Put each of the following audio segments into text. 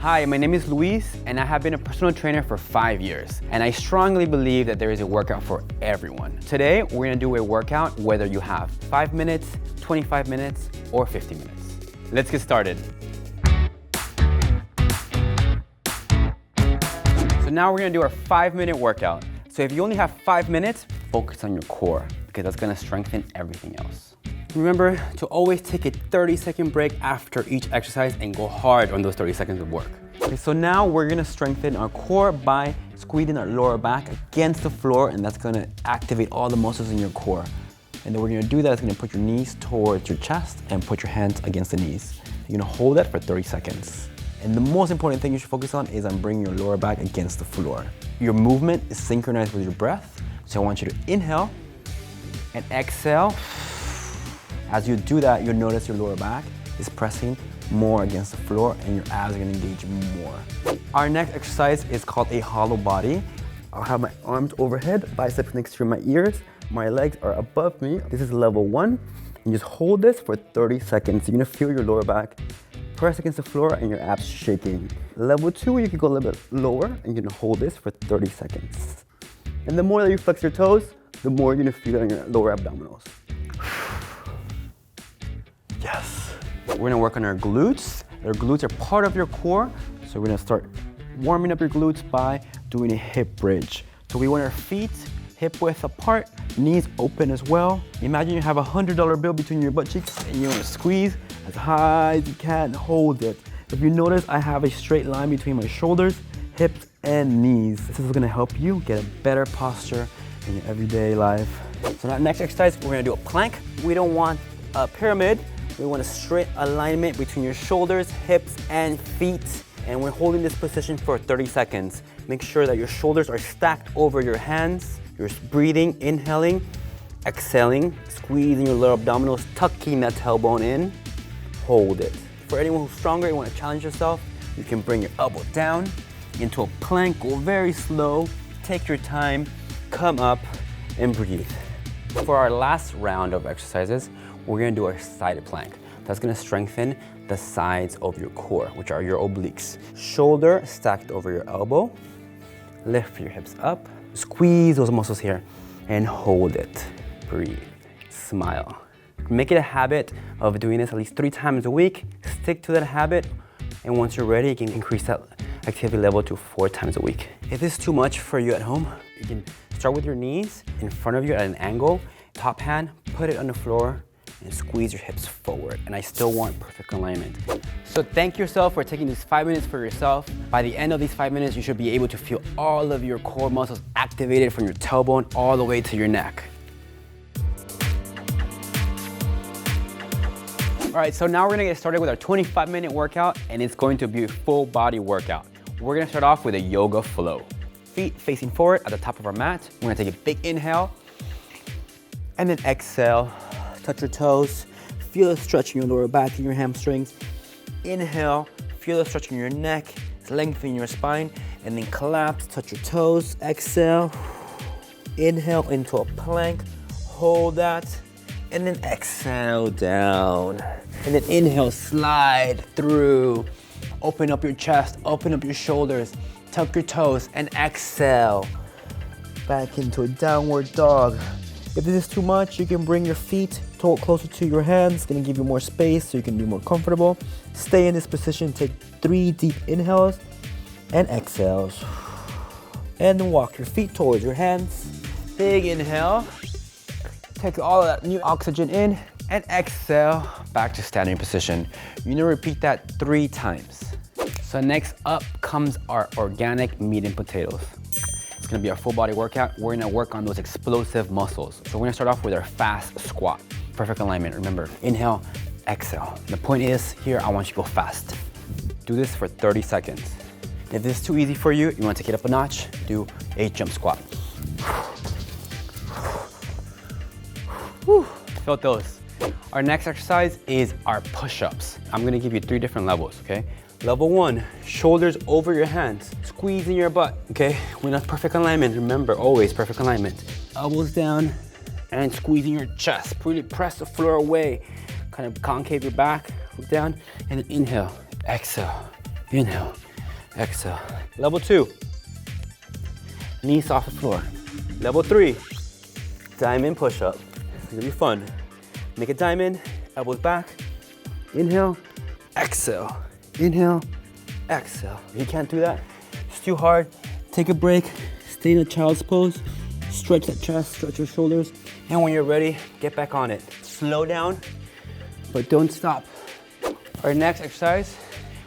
Hi, my name is Luis, and I have been a personal trainer for 5 years. And I strongly believe that there is a workout for everyone. Today, we're gonna do a workout whether you have 5 minutes, 25 minutes, or 50 minutes. Let's get started. So now we're gonna do our 5-minute workout. So if you only have 5 minutes, focus on your core because that's gonna strengthen everything else. Remember to always take a 30-second break after each exercise and go hard on those 30 seconds of work. Okay, so now we're gonna strengthen our core by squeezing our lower back against the floor, and that's gonna activate all the muscles in your core. And then we're gonna do that is gonna put your knees towards your chest and put your hands against the knees. You're gonna hold that for 30 seconds. And the most important thing you should focus on is on bringing your lower back against the floor. Your movement is synchronized with your breath. So I want you to inhale and exhale. As you do that, you'll notice your lower back is pressing more against the floor and your abs are gonna engage more. Our next exercise is called a hollow body. I'll have my arms overhead, biceps next to my ears. My legs are above me. This is level 1. And just hold this for 30 seconds. You're gonna feel your lower back press against the floor and your abs shaking. Level 2, you can go a little bit lower and you're gonna hold this for 30 seconds. And the more that you flex your toes, the more you're gonna feel it on your lower abdominals. Yes. We're gonna work on our glutes. Our glutes are part of your core, so we're gonna start warming up your glutes by doing a hip bridge. So we want our feet hip width apart, knees open as well. Imagine you have a $100 bill between your butt cheeks and you wanna squeeze as high as you can, hold it. If you notice, I have a straight line between my shoulders, hips, and knees. This is gonna help you get a better posture in your everyday life. So now next exercise, we're gonna do a plank. We don't want a pyramid. We want a straight alignment between your shoulders, hips, and feet. And we're holding this position for 30 seconds. Make sure that your shoulders are stacked over your hands. You're breathing, inhaling, exhaling, squeezing your lower abdominals, tucking that tailbone in. Hold it. For anyone who's stronger, you want to challenge yourself, you can bring your elbow down into a plank, go very slow, take your time, come up, and breathe. For our last round of exercises, we're gonna do our side plank. That's gonna strengthen the sides of your core, which are your obliques. Shoulder stacked over your elbow. Lift your hips up. Squeeze those muscles here and hold it. Breathe, smile. Make it a habit of doing this at least 3 times a week. Stick to that habit, and once you're ready, you can increase that activity level to 4 times a week. If this is too much for you at home, you can start with your knees in front of you at an angle. Top hand, put it on the floor, and squeeze your hips forward. And I still want perfect alignment. So thank yourself for taking these 5 minutes for yourself. By the end of these 5 minutes, you should be able to feel all of your core muscles activated from your tailbone all the way to your neck. All right, so now we're gonna get started with our 25-minute workout, and it's going to be a full body workout. We're gonna start off with a yoga flow. Feet facing forward at the top of our mat. We're gonna take a big inhale, and then exhale. Touch your toes, feel the stretch in your lower back and your hamstrings. Inhale, feel the stretch in your neck, lengthen your spine, and then collapse, touch your toes, exhale. Inhale into a plank, hold that, and then exhale down. And then inhale, slide through. Open up your chest, open up your shoulders, tuck your toes, and exhale. Back into a downward dog. If this is too much, you can bring your feet closer to your hands. It's gonna give you more space so you can be more comfortable. Stay in this position, take 3 deep inhales and exhales. And then walk your feet towards your hands. Big inhale. Take all of that new oxygen in and exhale back to standing position. You're gonna repeat that 3 times. So next up comes our organic meat and potatoes. It's gonna be our full body workout. We're gonna work on those explosive muscles. So we're gonna start off with our fast squat. Perfect alignment, remember, inhale, exhale. The point is, here, I want you to go fast. Do this for 30 seconds. If this is too easy for you, you wanna take it up a notch, do a jump squat. Whew, felt those. Our next exercise is our push-ups. I'm gonna give you 3 different levels, okay? Level 1, shoulders over your hands, squeezing your butt, okay? We're in perfect alignment, remember, always perfect alignment. Elbows down and squeezing your chest. Really press the floor away. Kind of concave your back, look down, and then inhale, exhale, inhale, exhale. Level 2, knees off the floor. Level 3, diamond push-up. It's gonna be fun. Make a diamond, elbows back. Inhale, exhale. Inhale, exhale. If you can't do that, it's too hard. Take a break, stay in a child's pose, stretch that chest, stretch your shoulders, and when you're ready, get back on it. Slow down, but don't stop. Our next exercise,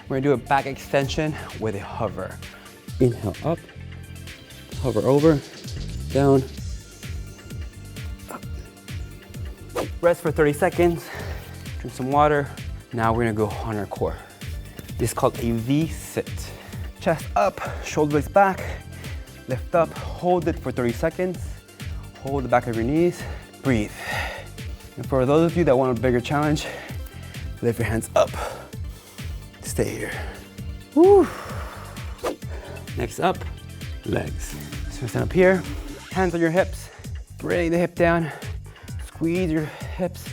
we're gonna do a back extension with a hover. Inhale up, hover over, down, up. Rest for 30 seconds, drink some water. Now we're gonna go on our core. This is called a V-sit. Chest up, shoulders back, lift up, hold it for 30 seconds. Hold the back of your knees, breathe. And for those of you that want a bigger challenge, lift your hands up, stay here. Woo. Next up, legs. So stand up here, hands on your hips, bring the hip down, squeeze your hips,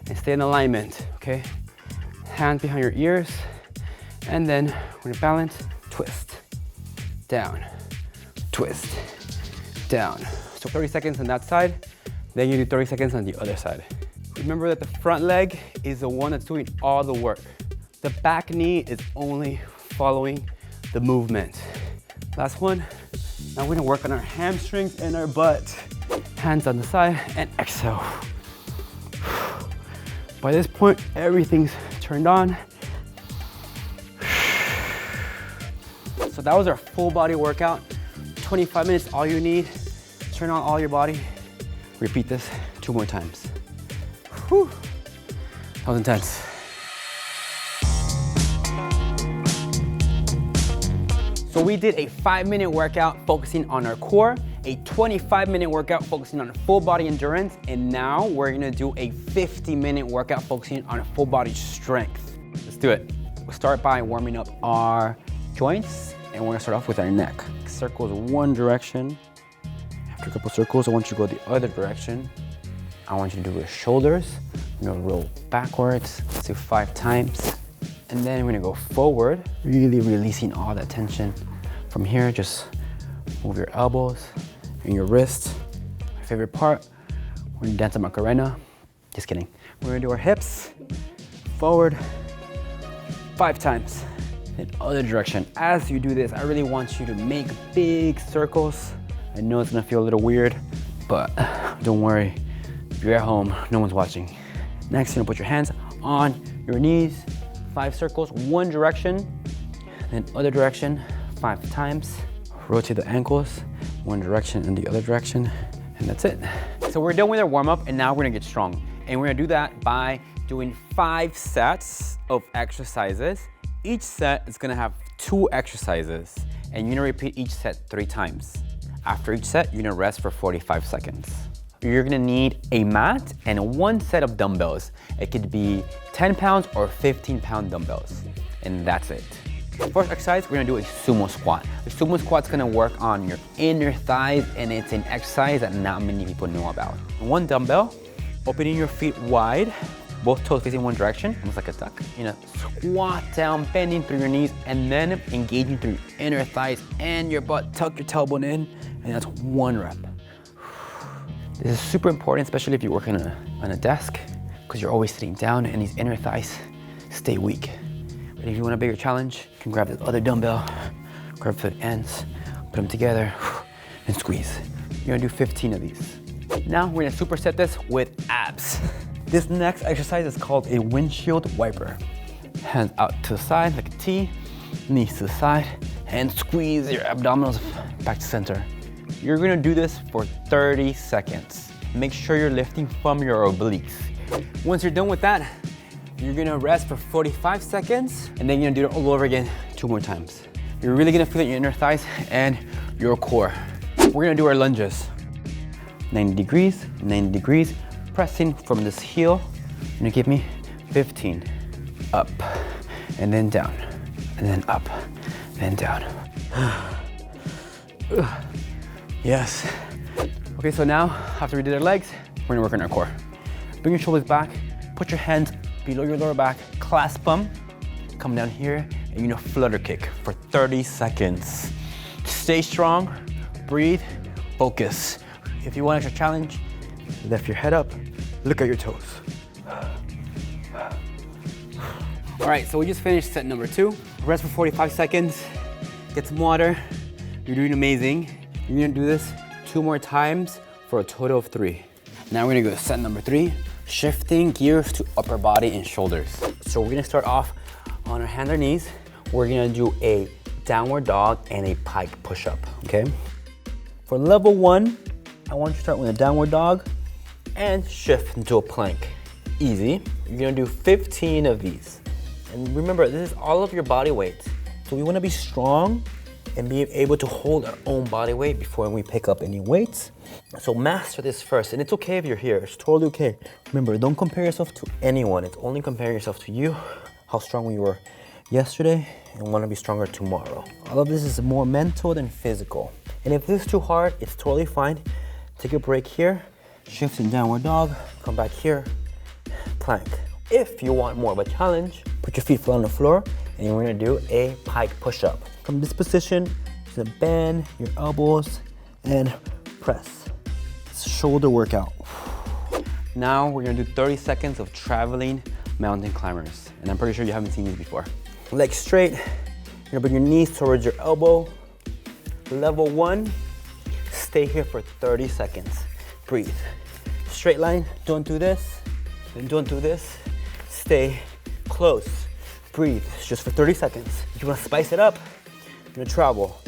and stay in alignment, okay? Hands behind your ears, and then when you balance, twist, down, twist, down. So 30 seconds on that side, then you do 30 seconds on the other side. Remember that the front leg is the one that's doing all the work. The back knee is only following the movement. Last one. Now we're gonna work on our hamstrings and our butt. Hands on the side and exhale. By this point, everything's turned on. So that was our full body workout. 25 minutes, all you need. Turn on all your body. Repeat this 2 more times. Whew. That was intense. So we did a 5-minute workout focusing on our core, a 25-minute workout focusing on full body endurance, and now we're gonna do a 50-minute workout focusing on full body strength. Let's do it. We'll start by warming up our joints, and we're gonna start off with our neck. Circles one direction. After a couple circles, I want you to go the other direction. I want you to do your shoulders. You're gonna roll backwards. Let's do 5 times. And then we're gonna go forward, really releasing all that tension. From here, just move your elbows and your wrists. My favorite part, we're gonna dance a Macarena. Just kidding. We're gonna do our hips, forward, 5 times. In other direction. As you do this, I really want you to make big circles. I know it's gonna feel a little weird, but don't worry. If you're at home, no one's watching. Next, you're gonna put your hands on your knees. 5 circles, one direction, then other direction, 5 times. Rotate the ankles, one direction and the other direction, and that's it. So we're done with our warm up, and now we're gonna get strong. And we're gonna do that by doing 5 sets of exercises. Each set is gonna have 2 exercises, and you're gonna repeat each set 3 times. After each set, you're gonna rest for 45 seconds. You're gonna need a mat and 1 set of dumbbells. It could be 10 pounds or 15-pound dumbbells, and that's it. First exercise, we're gonna do a sumo squat. The sumo squat's gonna work on your inner thighs, and it's an exercise that not many people know about. 1 dumbbell, opening your feet wide, both toes facing one direction, almost like a duck. You're gonna squat down, bending through your knees, and then engaging through your inner thighs and your butt. Tuck your tailbone in, and that's 1 rep. This is super important, especially if you're working on a desk, because you're always sitting down and these inner thighs stay weak. But if you want a bigger challenge, you can grab this other dumbbell, grab the ends, put them together, and squeeze. You're gonna do 15 of these. Now we're gonna superset this with abs. This next exercise is called a windshield wiper. Hands out to the side like a T, knees to the side, and squeeze your abdominals back to center. You're gonna do this for 30 seconds. Make sure you're lifting from your obliques. Once you're done with that, you're gonna rest for 45 seconds, and then you're gonna do it all over again 2 more times. You're really gonna feel it in your inner thighs and your core. We're gonna do our lunges. 90 degrees, pressing from this heel. You're gonna give me 15. Up, and then down, and then up, then down. Yes. Okay, so now, after we did our legs, we're gonna work on our core. Bring your shoulders back, put your hands below your lower back, clasp them, come down here, and you're gonna flutter kick for 30 seconds. Stay strong, breathe, focus. If you want an extra challenge, lift your head up, look at your toes. All right, so we just finished set number 2. Rest for 45 seconds, get some water. You're doing amazing. You're gonna do this 2 more times for a total of 3. Now we're gonna go to set number 3, shifting gears to upper body and shoulders. So we're gonna start off on our hands or knees. We're gonna do a downward dog and a pike push-up, okay? For level 1, I want you to start with a downward dog and shift into a plank. Easy. You're gonna do 15 of these. And remember, this is all of your body weight. So we wanna be strong and be able to hold our own body weight before we pick up any weights. So master this first, and it's okay if you're here, it's totally okay. Remember, don't compare yourself to anyone, it's only compare yourself to you, how strong you were yesterday, and wanna be stronger tomorrow. All of this is more mental than physical. And if this is too hard, it's totally fine. Take a break here, shift in downward dog, come back here, plank. If you want more of a challenge, put your feet flat on the floor, and you're gonna do a pike push-up. From this position, just bend your elbows and press. It's a shoulder workout. Now we're gonna do 30 seconds of traveling mountain climbers. And I'm pretty sure you haven't seen these before. Legs straight, you're gonna bring your knees towards your elbow. Level 1, stay here for 30 seconds. Breathe. Straight line, don't do this, and don't do this. Stay close. Breathe, just for 30 seconds. If you wanna spice it up, you're gonna travel.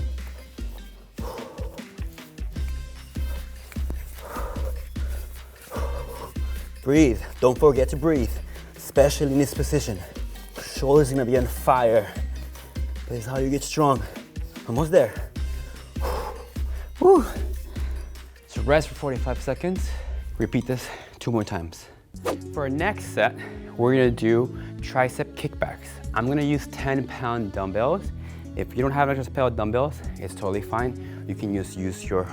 Breathe, don't forget to breathe, especially in this position. Shoulders gonna be on fire. This is how you get strong. Almost there. Woo. So rest for 45 seconds. Repeat this 2 more times. For our next set, we're gonna do tricep kickbacks. I'm gonna use 10-pound dumbbells. If you don't have extra pair of dumbbells, it's totally fine. You can use your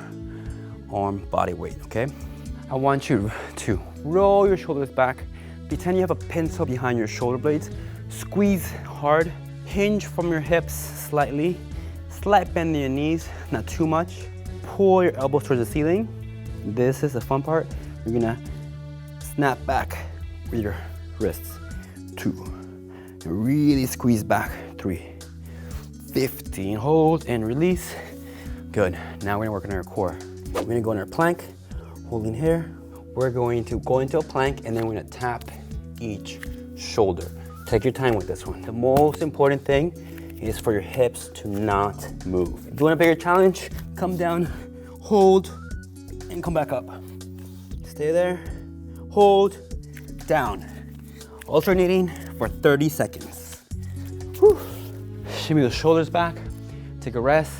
arm body weight, okay? I want you to roll your shoulders back. Pretend you have a pencil behind your shoulder blades. Squeeze hard, hinge from your hips slightly. Slight bend in your knees, not too much. Pull your elbows towards the ceiling. This is the fun part. You're gonna snap back with your wrists. 2, really squeeze back. 3, 15, hold and release. Good, now we're gonna work on our core. We're gonna go in our plank, holding here. We're going to go into a plank and then we're gonna tap each shoulder. Take your time with this one. The most important thing is for your hips to not move. If you want a bigger challenge, come down, hold, and come back up. Stay there, hold, down. Alternating for 30 seconds. Whew. Shimmy the shoulders back, take a rest,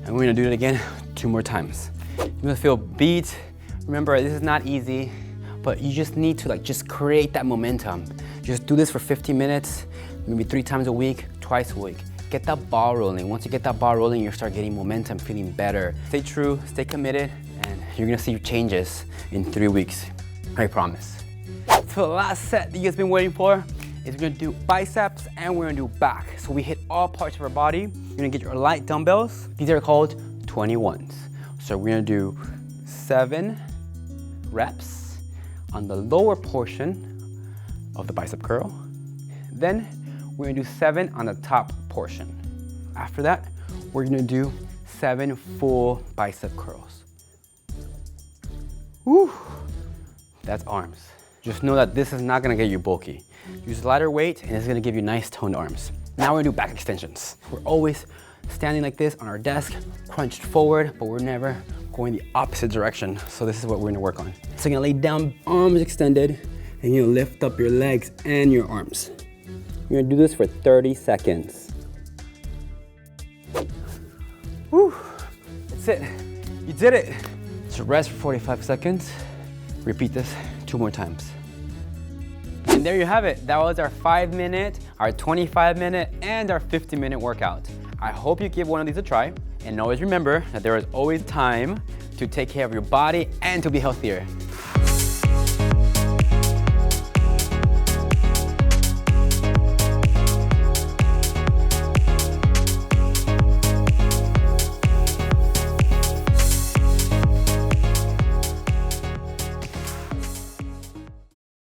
and we're gonna do it again 2 more times. You're gonna feel beat. Remember, this is not easy, but you just need to just create that momentum. Just do this for 15 minutes, maybe 3 times a week, twice a week. Get that ball rolling. Once you get that ball rolling, you start getting momentum, feeling better. Stay true, stay committed, and you're gonna see changes in 3 weeks. I promise. So the last set that you guys been waiting for is we're gonna do biceps and we're gonna do back. So we hit all parts of our body. You're gonna get your light dumbbells. These are called 21s. So we're gonna do 7 reps on the lower portion of the bicep curl. Then we're gonna do 7 on the top portion. After that, we're gonna do 7 full bicep curls. Woo! That's arms. Just know that this is not gonna get you bulky. Use lighter weight and it's gonna give you nice toned arms. Now we're gonna do back extensions. We're always standing like this on our desk, crunched forward, but we're never going the opposite direction. So this is what we're gonna work on. So you're gonna lay down, arms extended, and you're gonna lift up your legs and your arms. You're gonna do this for 30 seconds. Woo, that's it, you did it. So rest for 45 seconds. Repeat this 2 more times. And there you have it. That was our 5-minute, our 25-minute, and our 50-minute workout. I hope you give one of these a try. And always remember that there is always time to take care of your body and to be healthier.